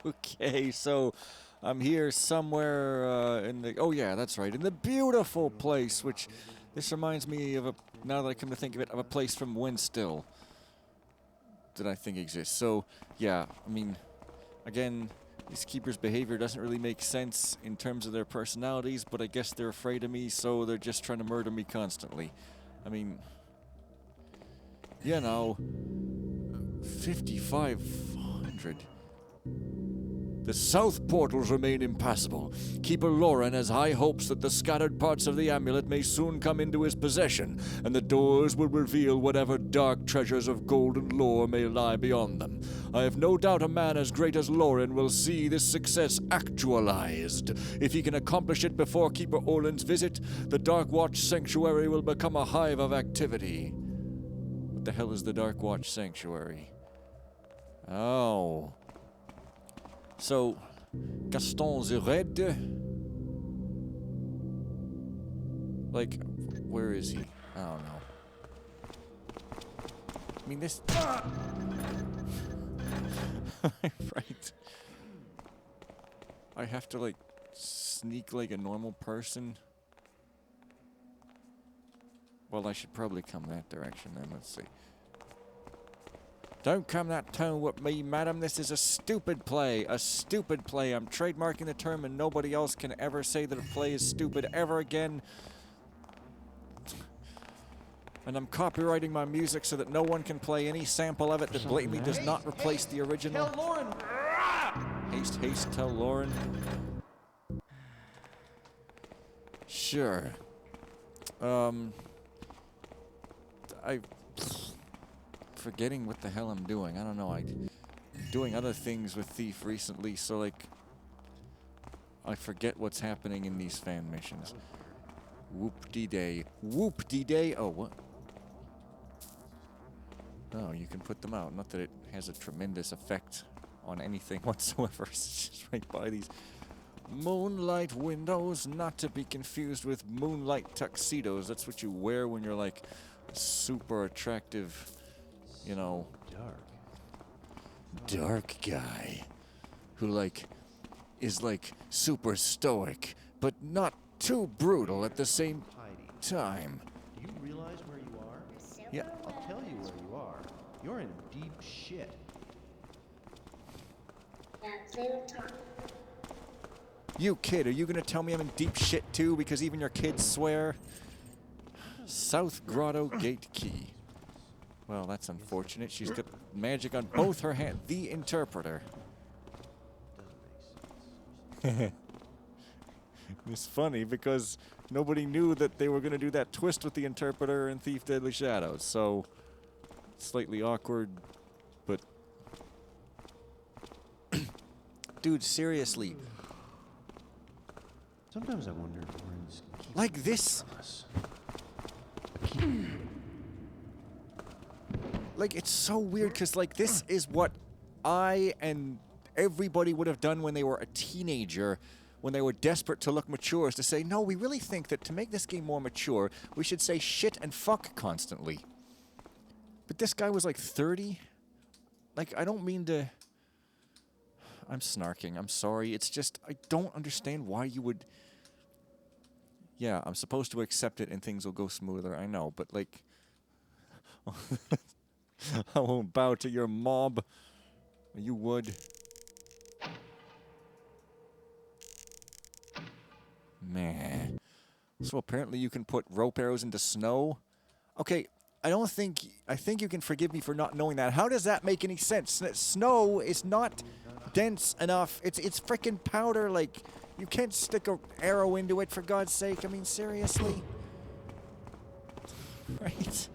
Okay, so I'm here somewhere in the. Oh yeah, that's right, in the beautiful place. Which this reminds me of a. Now that I come to think of it, of a place from Winstill that I think exists. So yeah, I mean, again, these keepers' behavior doesn't really make sense in terms of their personalities, but I guess they're afraid of me, so they're just trying to murder me constantly. I mean, you know, 5,500. The south portals remain impassable. Keeper Lauren has high hopes that the scattered parts of the amulet may soon come into his possession, and the doors will reveal whatever dark treasures of golden lore may lie beyond them. I have no doubt a man as great as Lauren will see this success actualized. If he can accomplish it before Keeper Orland's visit, the Dark Watch Sanctuary will become a hive of activity. What the hell is the Dark Watch Sanctuary? Oh. So, Gaston the Red? Like, where is he? I don't know. I mean, this... Right. I have to, like, sneak like a normal person? Well, I should probably come that direction then. Let's see. Don't come that tone with me, madam. This is a stupid play. A stupid play. I'm trademarking the term and nobody else can ever say that a play is stupid ever again. And I'm copyrighting my music so that no one can play any sample of it that blatantly does not replace the original. Tell Lauren! Haste, haste, tell Lauren. Sure. Forgetting what the hell I'm doing. I don't know. I'm doing other things with Thief recently, so like I forget what's happening in these fan missions. Whoop-de-day. Whoop-de-day. Oh, what? Oh, you can put them out. Not that it has a tremendous effect on anything whatsoever. It's just right by these moonlight windows, not to be confused with moonlight tuxedos. That's what you wear when you're like super attractive, you know, dark guy who like is like super stoic but not too brutal at the same time. Do you realize where you are? Yeah. I'll tell you where you are. You're in deep shit. You kid, are you gonna tell me I'm in deep shit too because even your kids swear? South Grotto Gate Key. Well, that's unfortunate. She's got magic on both her hands. The interpreter. It's funny because nobody knew that they were going to do that twist with the interpreter in Thief Deadly Shadows, so slightly awkward, but dude, seriously. Sometimes I wonder if Lauren's Like this. Like, it's so weird because like this is what I and everybody would have done when they were a teenager, when they were desperate to look mature, is to say, no, we really think that to make this game more mature, we should say shit and fuck constantly. But this guy was like 30. Like, I don't mean to... I'm snarking. I'm sorry. It's just, I don't understand why you would... Yeah, I'm supposed to accept it and things will go smoother. I know, but like... I won't bow to your mob. You would. Man. So apparently you can put rope arrows into snow? Okay, I think you can forgive me for not knowing that. How does that make any sense? Snow is not dense enough. It's frickin' powder, like, you can't stick an arrow into it, for God's sake. I mean, seriously? Right?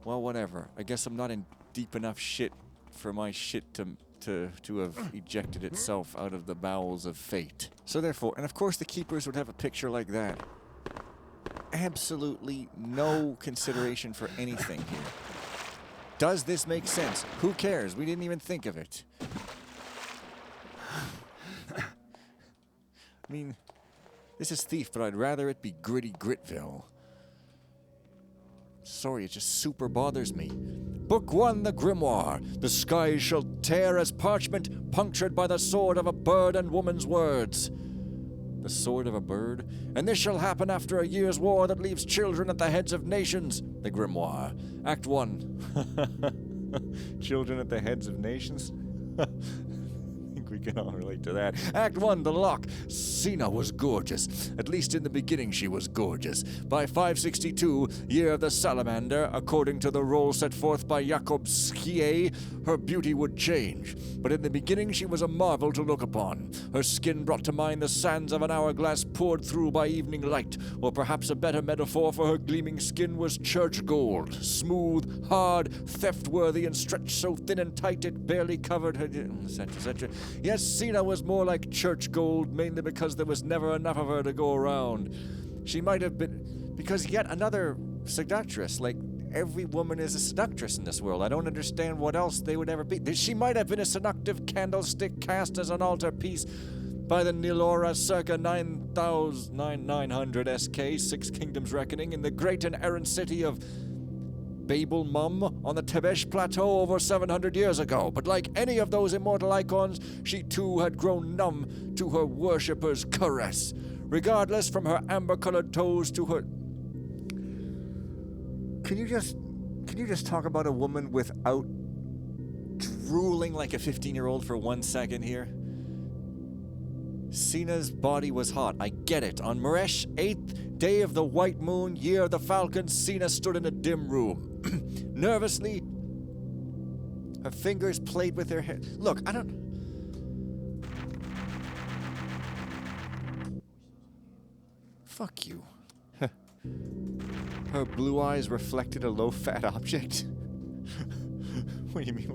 Well, whatever. I guess I'm not in deep enough shit for my shit to have ejected itself out of the bowels of fate. So therefore, and of course the keepers would have a picture like that. Absolutely no consideration for anything here. Does this make sense? Who cares? We didn't even think of it. I mean, this is Thief, but I'd rather it be Gritty Gritville. Sorry, it just super bothers me. Book 1, the Grimoire. The skies shall tear as parchment, punctured by the sword of a bird and woman's words. The sword of a bird? And this shall happen after a year's war that leaves children at the heads of nations. The Grimoire. Act 1. Children at the heads of nations? I think we can all relate to that. Act 1, the lock. Sina was gorgeous. At least in the beginning she was gorgeous. By 562, year of the salamander, according to the role set forth by Jakob Schier, her beauty would change. But in the beginning she was a marvel to look upon. Her skin brought to mind the sands of an hourglass poured through by evening light, or perhaps a better metaphor for her gleaming skin was church gold, smooth, hard, theft-worthy, and stretched so thin and tight it barely covered her, etc. Yes, Sina was more like church gold, mainly because there was never enough of her to go around. She might have been, because yet another seductress, like every woman is a seductress in this world. I don't understand what else they would ever be. She might have been a seductive candlestick cast as an altarpiece by the Nilora circa 900 SK, Six Kingdoms Reckoning, in the great and errant city of Babel Mum on the Tebesh Plateau over 700 years ago. But like any of those immortal icons, she too had grown numb to her worshippers' caress. Regardless, from her amber-colored toes to her... Can you just talk about a woman without drooling like a 15-year-old for 1 second here? Sina's body was hot. I get it. On Maresh, 8th day of the white moon, year of the falcon, Sina stood in a dim room. Nervously, her fingers played with her hair. Look, I don't... Fuck you. Her blue eyes reflected a low-fat object. What do you mean,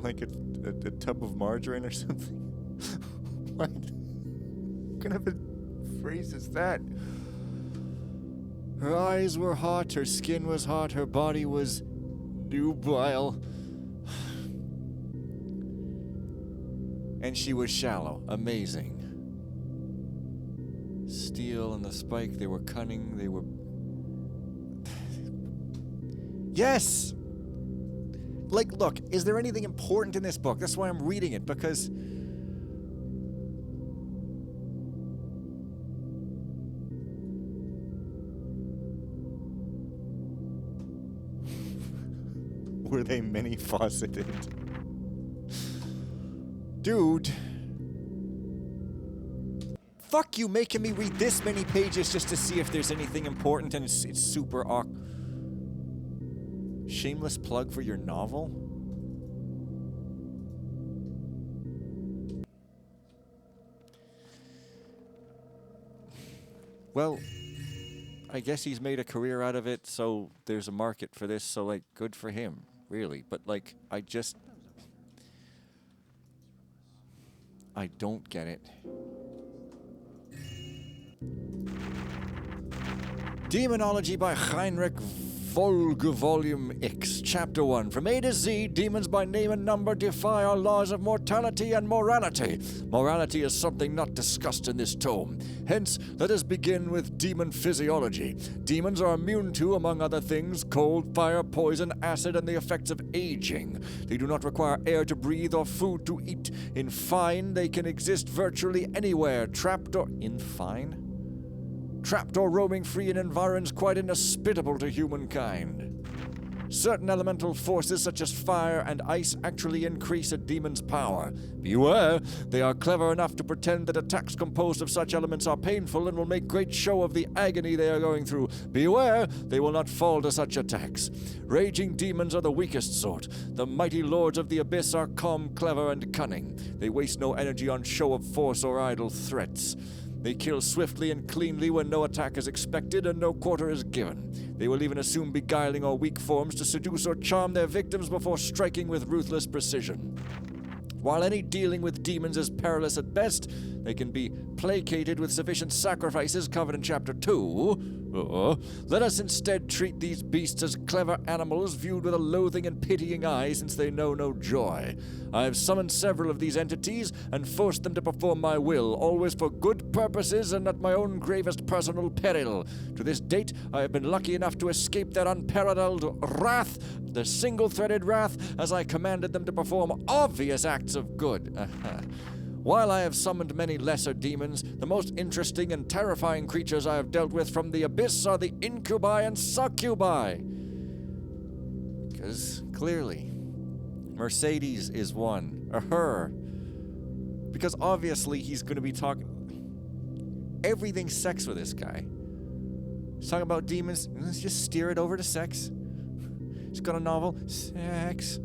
like a tub of margarine or something? What kind of a phrase is that? Her eyes were hot, her skin was hot, her body was nubile. And she was shallow. Amazing. Steel and the spike, they were cunning, they were... Yes! Like, look, is there anything important in this book? That's why I'm reading it, because... Were they many-faceted? Dude. Fuck you making me read this many pages just to see if there's anything important, and it's super awkward. Shameless plug for your novel? Well, I guess he's made a career out of it, so there's a market for this, so, like, good for him, really. But, like, I don't get it. Demonology by Heinrich Volge, Volume X, Chapter 1. From A to Z, demons by name and number defy our laws of mortality and morality. Morality is something not discussed in this tome. Hence, let us begin with demon physiology. Demons are immune to, among other things, cold, fire, poison, acid, and the effects of aging. They do not require air to breathe or food to eat. In fine, they can exist virtually anywhere, trapped or... In fine? Trapped or roaming free in environs quite inhospitable to humankind. Certain elemental forces such as fire and ice actually increase a demon's power. Beware, they are clever enough to pretend that attacks composed of such elements are painful and will make great show of the agony they are going through. Beware, they will not fall to such attacks. Raging demons are the weakest sort. The mighty lords of the abyss are calm, clever, and cunning. They waste no energy on show of force or idle threats. They kill swiftly and cleanly when no attack is expected and no quarter is given. They will even assume beguiling or weak forms to seduce or charm their victims before striking with ruthless precision. While any dealing with demons is perilous at best, they can be placated with sufficient sacrifices covered in Chapter 2. Let us instead treat these beasts as clever animals viewed with a loathing and pitying eye, since they know no joy. I have summoned several of these entities and forced them to perform my will, always for good purposes and at my own gravest personal peril. To this date, I have been lucky enough to escape their unparalleled wrath, their single-threaded wrath, as I commanded them to perform obvious acts of good. While I have summoned many lesser demons, the most interesting and terrifying creatures I have dealt with from the abyss are the incubi and succubi. Because, clearly, Mercedes is one. Or her. Because obviously he's going to be talking... Everything's sex with this guy. He's talking about demons. Let's just steer it over to sex. He's got a novel. Sex.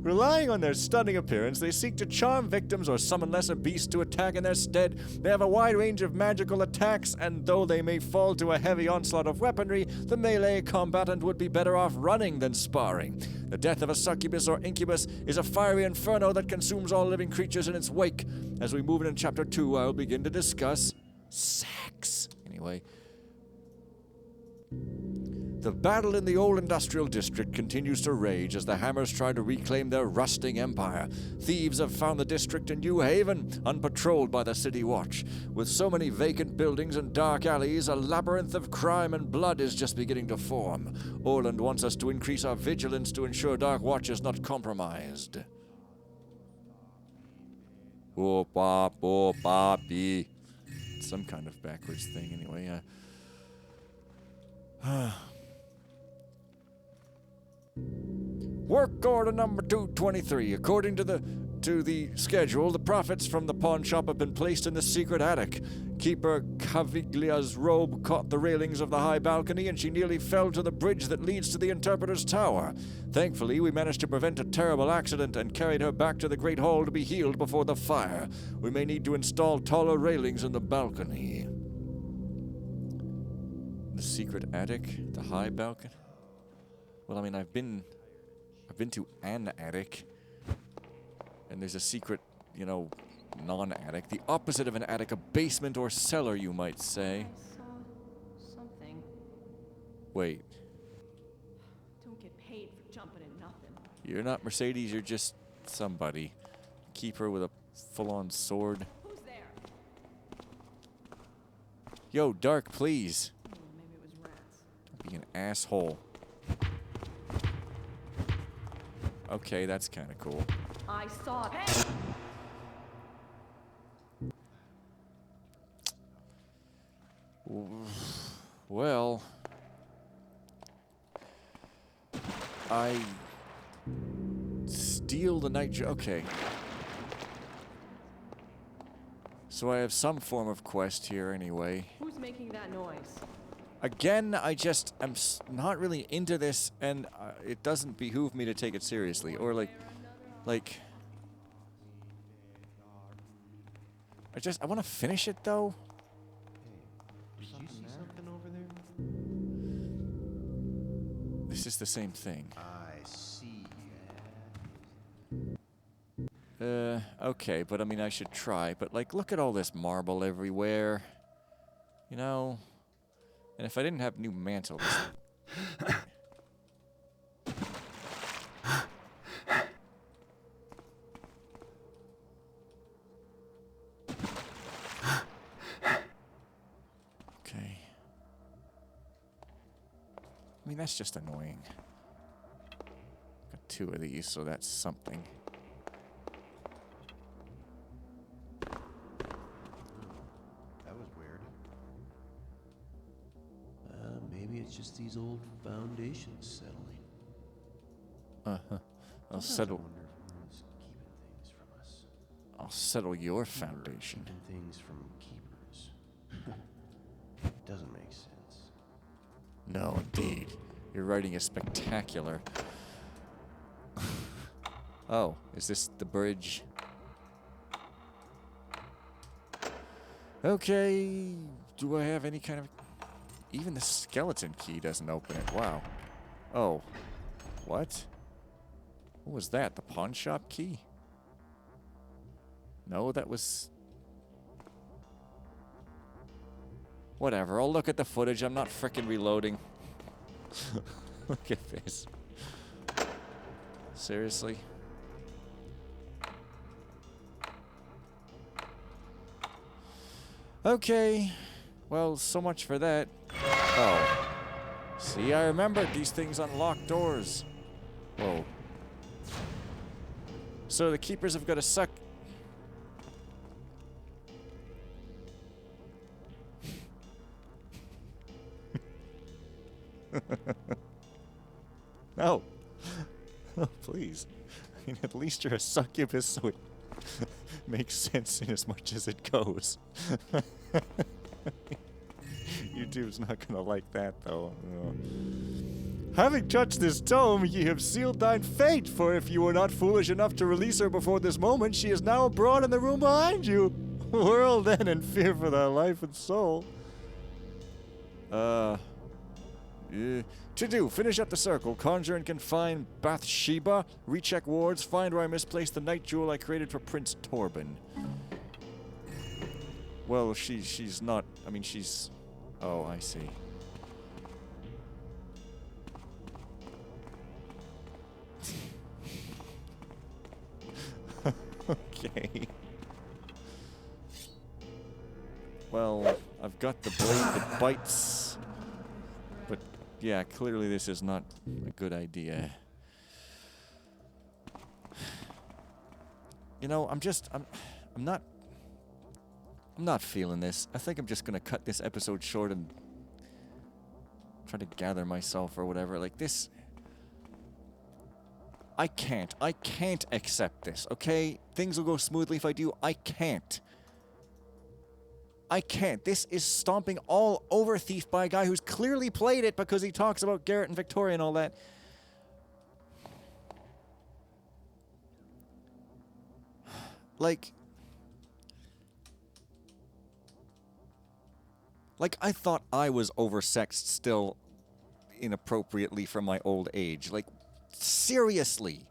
Relying on their stunning appearance, they seek to charm victims or summon lesser beasts to attack in their stead. They have a wide range of magical attacks, and though they may fall to a heavy onslaught of weaponry, the melee combatant would be better off running than sparring. The death of a succubus or incubus is a fiery inferno that consumes all living creatures in its wake. As we move into Chapter 2, I will begin to discuss sex. Anyway... The battle in the old industrial district continues to rage as the Hammers try to reclaim their rusting empire. Thieves have found the district in New Haven, unpatrolled by the City Watch. With so many vacant buildings and dark alleys, a labyrinth of crime and blood is just beginning to form. Orland wants us to increase our vigilance to ensure Dark Watch is not compromised. Oh, bop, oh, boppy. Some kind of backwards thing, anyway. Work order number 223. According to the schedule, the profits from the pawn shop have been placed in the secret attic. Keeper Caviglia's robe caught the railings of the high balcony, and she nearly fell to the bridge that leads to the Interpreter's Tower. Thankfully, we managed to prevent a terrible accident and carried her back to the Great Hall to be healed before the fire. We may need to install taller railings in the balcony. The secret attic? The high balcony? Well, I mean, I've been to an attic, and there's a secret, you know, non-attic. The opposite of an attic, a basement or cellar, you might say. I saw something. Wait. Don't get paid for jumping at nothing. You're not Mercedes, you're just somebody. Keeper with a full-on sword. Who's there? Yo, Dark, please. Maybe it was rats. Don't be an asshole. Okay, that's kind of cool. I saw it. Hey! Well, I steal the night. Okay. So I have some form of quest here anyway. Who's making that noise? Again, I just am not really into this, and it doesn't behoove me to take it seriously. Or like, I want to finish it though. Hey, did you see something over there? This is the same thing. I see. Okay, but I mean, I should try. But like, look at all this marble everywhere. You know? And if I didn't have new mantles... Okay. I mean, that's just annoying. Got 2 of these, so that's something. That was weird. Maybe it's just these old foundations settling. I'll settle. I wonder who's keeping things from us. I'll settle your foundation. Keeping things from keepers. Doesn't make sense. No, indeed. Your writing is spectacular. Oh, is this the bridge? Okay. Do I have any kind of... Even the skeleton key doesn't open it. Wow. Oh. What? What was that? The pawn shop key? No, that was... Whatever, I'll look at the footage. I'm not frickin' reloading. Look at this. Seriously? Okay. Well, so much for that. Oh. See, I remembered these things unlock doors. Whoa. So the keepers have got to suck... No. Oh, please. I mean, at least you're a succubus, so it makes sense in as much as it goes. YouTube's not gonna like that, though. No. Having touched this tome, ye have sealed thine fate, for if you were not foolish enough to release her before this moment, she is now abroad in the room behind you. Whirl then in fear for thy life and soul. To do, finish up the circle, conjure and confine Bathsheba, recheck wards, find where I misplaced the night jewel I created for Prince Torben. Well, she's not, I mean, she's... Oh, I see. Okay. Well, I've got the blade that bites. But, yeah, clearly this is not a good idea. You know, I'm not feeling this. I think I'm just gonna cut this episode short and try to gather myself or whatever. Like, this... I can't accept this, okay? Things will go smoothly if I do. I can't. This is stomping all over Thief by a guy who's clearly played it because he talks about Garrett and Victoria and all that. Like, I thought I was oversexed still inappropriately for my old age. Like, seriously.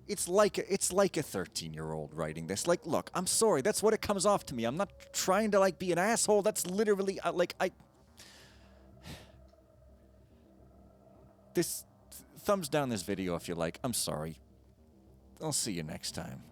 It's like a 13-year-old writing this. Like, look, I'm sorry. That's what it comes off to me. I'm not trying to, like, be an asshole. That's literally, thumbs down this video if you like. I'm sorry. I'll see you next time.